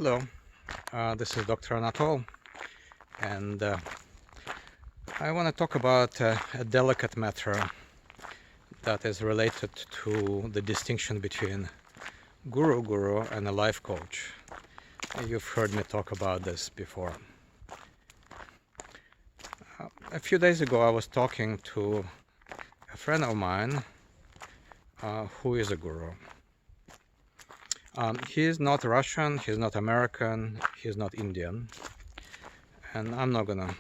Hello, this is Dr. Anatole, and I want to talk about a delicate matter that is related to the distinction between guru and a life coach. You've heard me talk about this before. A few days ago I was talking to a friend of mine who is a guru. He is not Russian, he's not American, he's not Indian, and I'm not gonna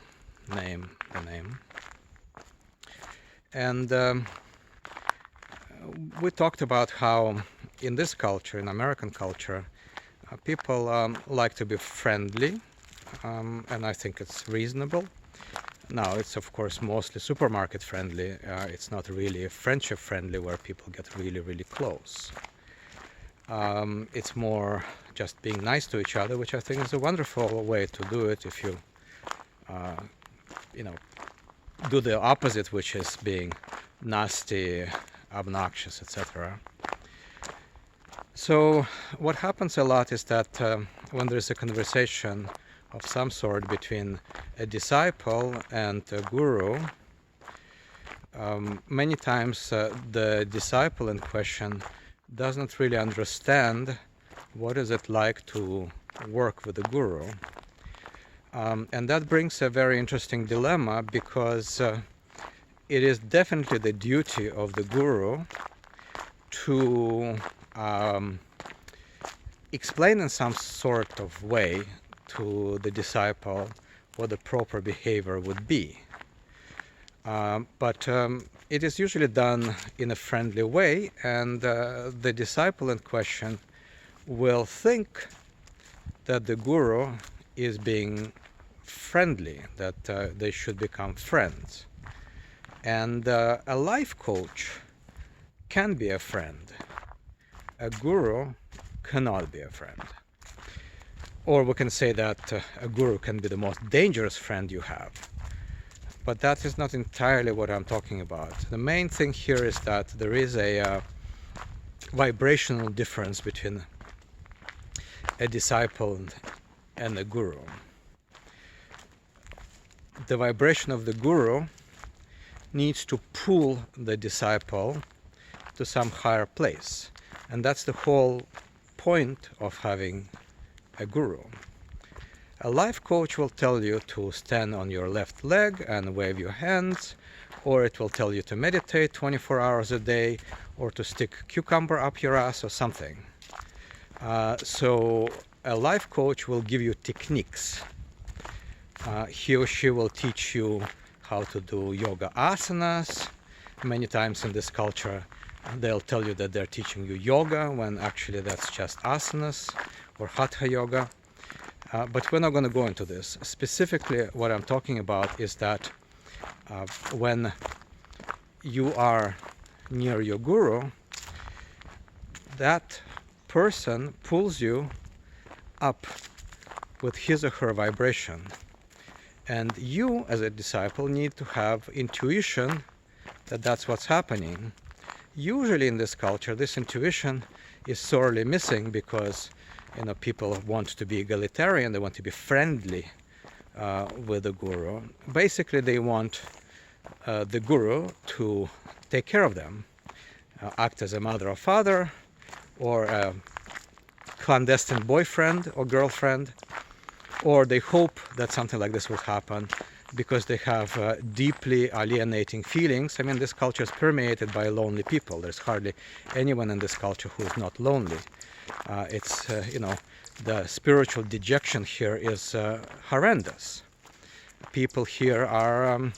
name the name. And we talked about how in this culture, in American culture, people like to be friendly, and I think it's reasonable. Now, it's of course mostly supermarket friendly. It's not really friendship friendly where people get really, really close. It's more just being nice to each other, which I think is a wonderful way to do it if you, do the opposite, which is being nasty, obnoxious, etc. So what happens a lot is that when there's a conversation of some sort between a disciple and a guru, many times the disciple in question doesn't really understand what is it like to work with the guru. And that brings a very interesting dilemma, because it is definitely the duty of the guru to explain in some sort of way to the disciple what the proper behavior would be. But it is usually done in a friendly way, and the disciple in question will think that the guru is being friendly, that they should become friends. And a life coach can be a friend. A guru cannot be a friend. Or we can say that a guru can be the most dangerous friend you have. But that is not entirely what I'm talking about. The main thing here is that there is a vibrational difference between a disciple and a guru. The vibration of the guru needs to pull the disciple to some higher place. And that's the whole point of having a guru. A life coach will tell you to stand on your left leg and wave your hands, or it will tell you to meditate 24 hours a day, or to stick a cucumber up your ass or something. So a life coach will give you techniques. He or she will teach you how to do yoga asanas. Many times in this culture they'll tell you that they're teaching you yoga, when actually that's just asanas or hatha yoga. But we're not going to go into this. Specifically, what I'm talking about is that when you are near your guru, that person pulls you up with his or her vibration. And you, as a disciple, need to have intuition that that's what's happening. Usually in this culture, this intuition is sorely missing, because people want to be egalitarian, they want to be friendly with the guru. Basically, they want the guru to take care of them, act as a mother or father, or a clandestine boyfriend or girlfriend, or they hope that something like this will happen because they have deeply alienating feelings. I mean, this culture is permeated by lonely people. There's hardly anyone in this culture who is not lonely. The spiritual dejection here is horrendous. People here are,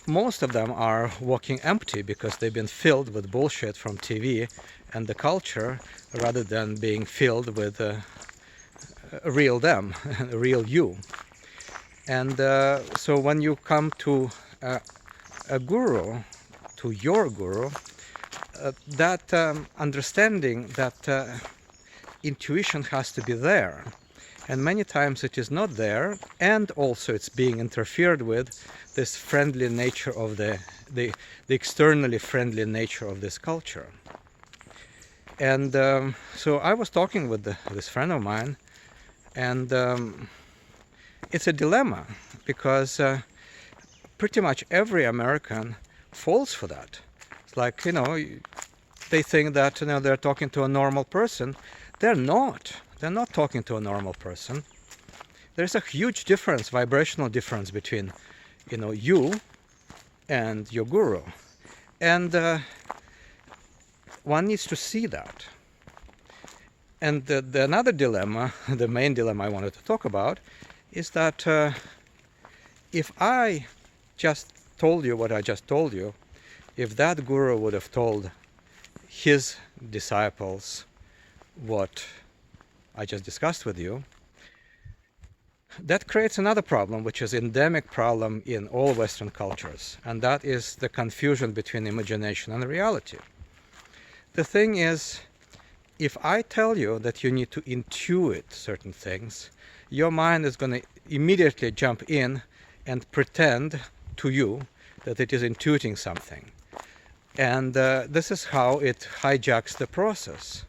most of them are walking empty because they've been filled with bullshit from TV and the culture, rather than being filled with real them, real you. And so when you come to a guru, to your guru, that understanding that intuition has to be there. And many times it is not there, and also it's being interfered with, this friendly nature of the externally friendly nature of this culture. And so I was talking with this friend of mine, and it's a dilemma, because pretty much every American falls for that. It's like, they think that they're talking to a normal person. They're not. They're not talking to a normal person. There's a huge difference, vibrational difference between you and your guru. And one needs to see that. And the another dilemma, the main dilemma I wanted to talk about, is that if I just told you what I just told you, if that guru would have told his disciples what I just discussed with you, that creates another problem, which is endemic problem in all Western cultures, and that is the confusion between imagination and reality. The thing is, if I tell you that you need to intuit certain things, your mind is going to immediately jump in and pretend to you that it is intuiting something. And this is how it hijacks the process.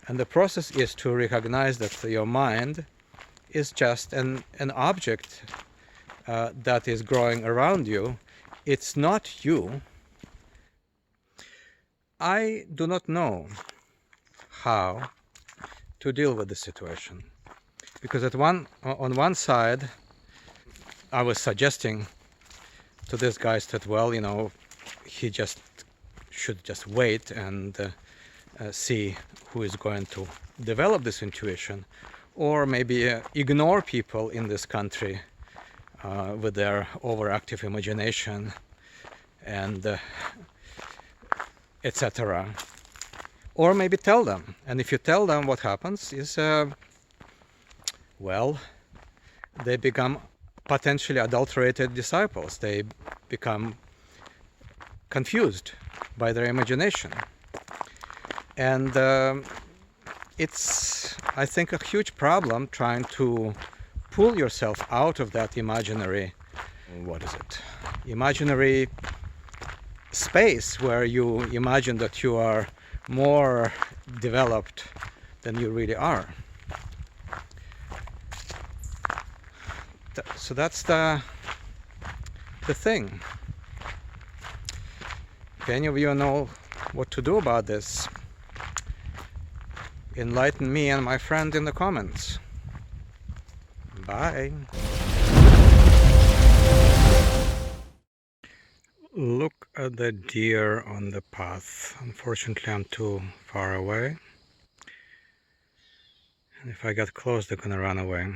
And the process is to recognize that your mind is just an object that is growing around you. It's not you. I do not know how to deal with the situation, because on one side I was suggesting to this guy that, well, he just should just wait and see who is going to develop this intuition, or maybe ignore people in this country with their overactive imagination and etc. Or maybe tell them. And if you tell them, what happens is, well, they become potentially adulterated disciples. They become confused by their imagination. And it's, I think, a huge problem trying to pull yourself out of that imaginary, imaginary space where you imagine that you are more developed than you really are. So that's the thing. If any of you know what to do about this, enlighten me and my friend in the comments. Bye. Look at the deer on the path. Unfortunately, I'm too far away. And if I get close, they're gonna run away.